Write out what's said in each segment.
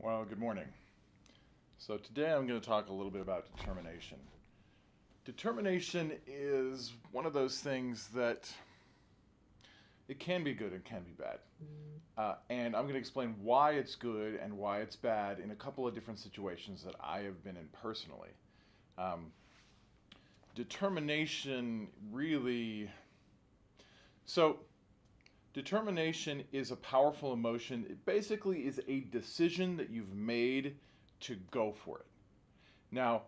Well, good morning. So today I'm going to talk a little bit about determination. Determination is one of those things that it can be good and can be bad. And I'm going to explain why it's good and why it's bad in a couple of different situations that I have been in personally. Um, determination really. So, determination is a powerful emotion. It basically is a decision that you've made to go for it. Now,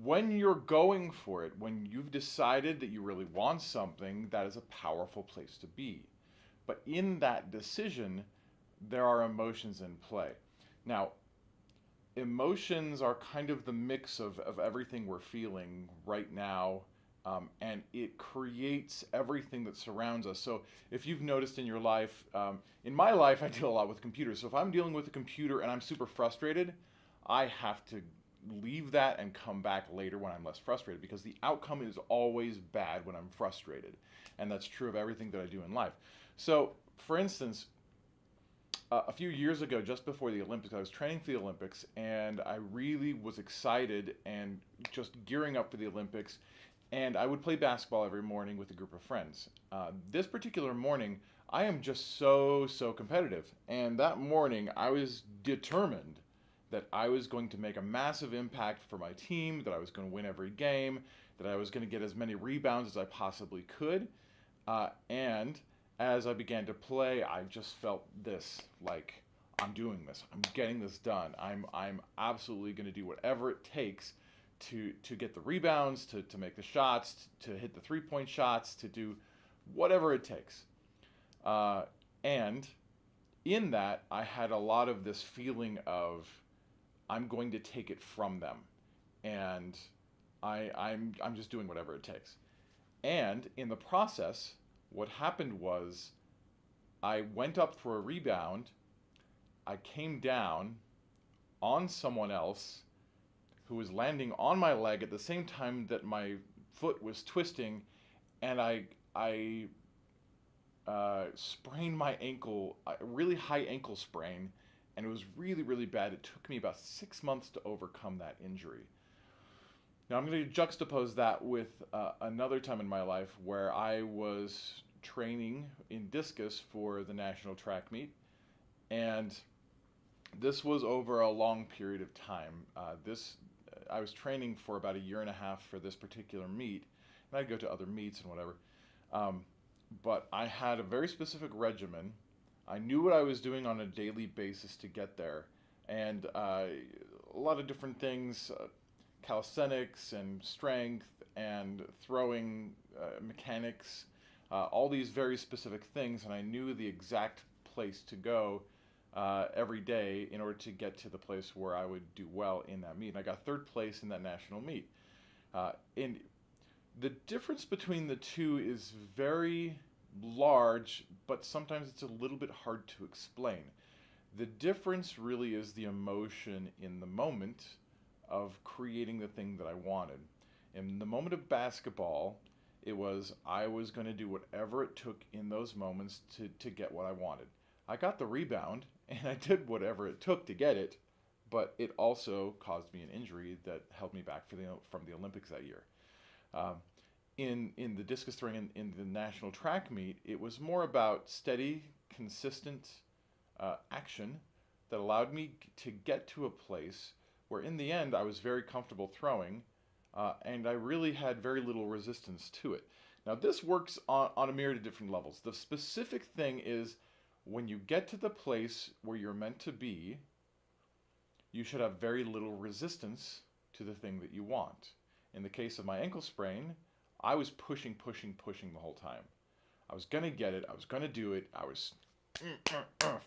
when you're going for it, when you've decided that you really want something, that is a powerful place to be. But in that decision, there are emotions in play. Now, emotions are kind of the mix of everything we're feeling right now, and it creates everything that surrounds us. So, if you've noticed in your life, in my life, I deal a lot with computers. So, if I'm dealing with a computer and I'm super frustrated, I have to leave that and come back later when I'm less frustrated because the outcome is always bad when I'm frustrated. And that's true of everything that I do in life. So, for instance, a few years ago, just before the Olympics, I was training for the Olympics and I really was excited and just gearing up for the Olympics. And I would play basketball every morning with a group of friends. This particular morning, I am just so competitive. And that morning, I was determined that I was going to make a massive impact for my team, that I was going to win every game, that I was going to get as many rebounds as I possibly could. And as I began to play, I just felt this like I'm doing this. I'm getting this done. I'm absolutely going to do whatever it takes to get the rebounds, to make the shots, to hit the 3-point shots, to do whatever it takes. And in that, I had a lot of this feeling of I'm going to take it from them, and I'm just doing whatever it takes. And in the process, what happened was I went up for a rebound. I came down on someone else who was landing on my leg at the same time that my foot was twisting, and I sprained my ankle, a really high ankle sprain, and it was really bad. It took me about 6 months to overcome that injury. Now I'm going to juxtapose that with another time in my life where I was training in discus for the national track meet, and this was over a long period of time. This I was training for about a year and a half for this particular meet, and I'd go to other meets and whatever. Um, but I had a very specific regimen. I knew what I was doing on a daily basis to get there, and a lot of different things, calisthenics and strength and throwing mechanics, all these very specific things, and I knew the exact place to go every day in order to get to the place where I would do well in that meet. And I got third place in that national meet. And the difference between the two is very large, but sometimes it's a little bit hard to explain. The difference really is the emotion in the moment of creating the thing that I wanted. In the moment of basketball, it was I was going to do whatever it took in those moments to get what I wanted. I got the rebound and I did whatever it took to get it, but it also caused me an injury that held me back from the Olympics that year. Um, in the discus throwing in the national track meet, it was more about steady, consistent action that allowed me to get to a place where, in the end, I was very comfortable throwing, and I really had very little resistance to it. Now, this works on a myriad of different levels. The specific thing is when you get to the place where you're meant to be, you should have very little resistance to the thing that you want. In the case of my ankle sprain, I was pushing the whole time. I was going to get it. I was going to do it. I was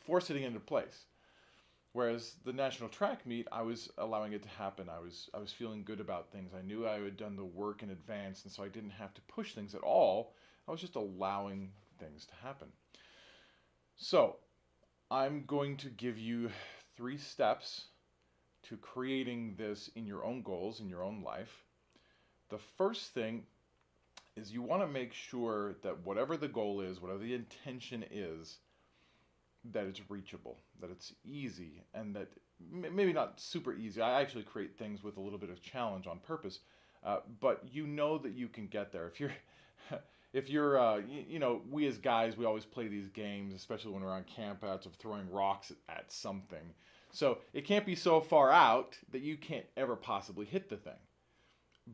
forcing it into place. Whereas the national track meet, I was allowing it to happen. I was feeling good about things. I knew I had done the work in advance, and so I didn't have to push things at all. I was just allowing things to happen. So, I'm going to give you 3 steps to creating this in your own goals, in your own life. The first thing is you want to make sure that whatever the goal is, whatever the intention is, that it's reachable, that it's easy, and that maybe not super easy. I actually create things with a little bit of challenge on purpose, but you know that you can get there. If you're, if you're, you know, we as guys, we always play these games, especially when we're on campouts, of throwing rocks at something. So it can't be so far out that you can't ever possibly hit the thing.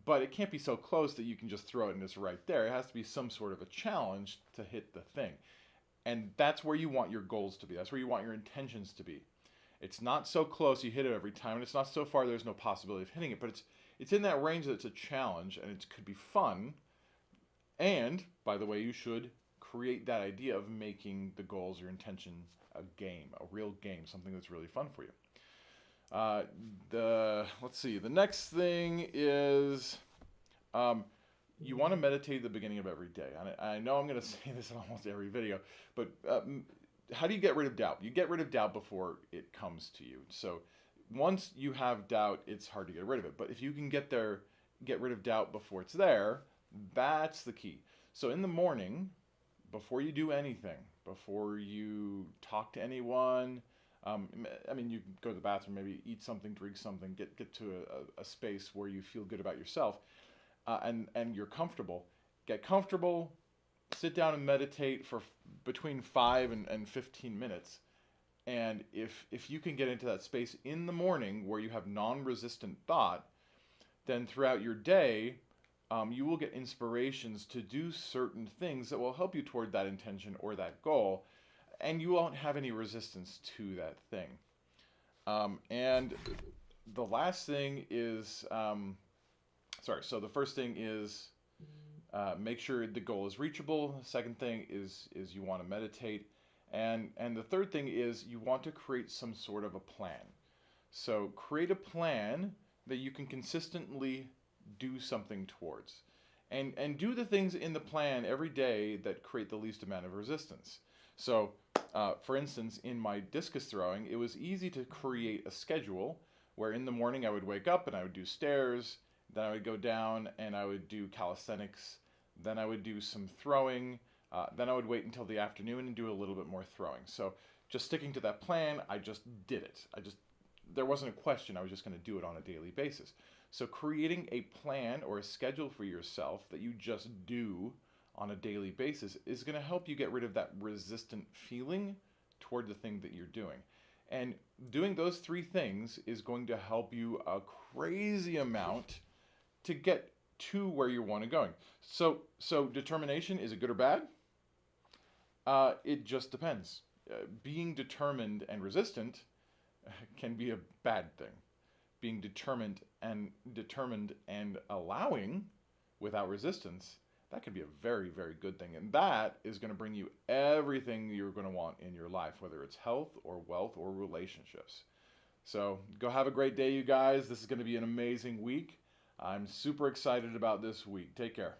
But it can't be so close that you can just throw it and it's right there. It has to be some sort of a challenge to hit the thing. And that's where you want your goals to be. That's where you want your intentions to be. It's not so close you hit it every time, and it's not so far there's no possibility of hitting it, but it's in that range that it's a challenge and it could be fun. And by the way, you should create that idea of making the goals, your intention, a game, a real game, something that's really fun for you. Let's see. The next thing is you want to meditate at the beginning of every day. And I know I'm going to say this in almost every video, but how do you get rid of doubt? You get rid of doubt before it comes to you. So once you have doubt, it's hard to get rid of it. But if you can get rid of doubt before it's there, that's the key. So in the morning, before you do anything, before you talk to anyone, I mean, you can go to the bathroom, maybe eat something, drink something, get to a space where you feel good about yourself, and you're comfortable. Get comfortable, sit down and meditate for between 5 and 15 minutes. And if you can get into that space in the morning where you have non-resistant thought, then throughout your day, you will get inspirations to do certain things that will help you toward that intention or that goal, and you won't have any resistance to that thing. And the last thing is, so the first thing is make sure the goal is reachable. The second thing is you want to meditate. And the third thing is you want to create some sort of a plan. So create a plan that you can consistently do something towards. And do the things in the plan every day that create the least amount of resistance. So, for instance, in my discus throwing, it was easy to create a schedule where in the morning I would wake up and I would do stairs, then I would go down and I would do calisthenics, then I would do some throwing, then I would wait until the afternoon and do a little bit more throwing. So just sticking to that plan, I just did it. There wasn't a question, I was just going to do it on a daily basis. So creating a plan or a schedule for yourself that you just do on a daily basis is going to help you get rid of that resistant feeling toward the thing that you're doing. And doing those three things is going to help you a crazy amount to get to where you want to go. So determination, is it good or bad? It just depends. Being determined and resistant can be a bad thing. Being determined and allowing without resistance, that could be a very, very good thing. And that is going to bring you everything you're going to want in your life, whether it's health or wealth or relationships. So go have a great day, you guys. This is going to be an amazing week. I'm super excited about this week. Take care.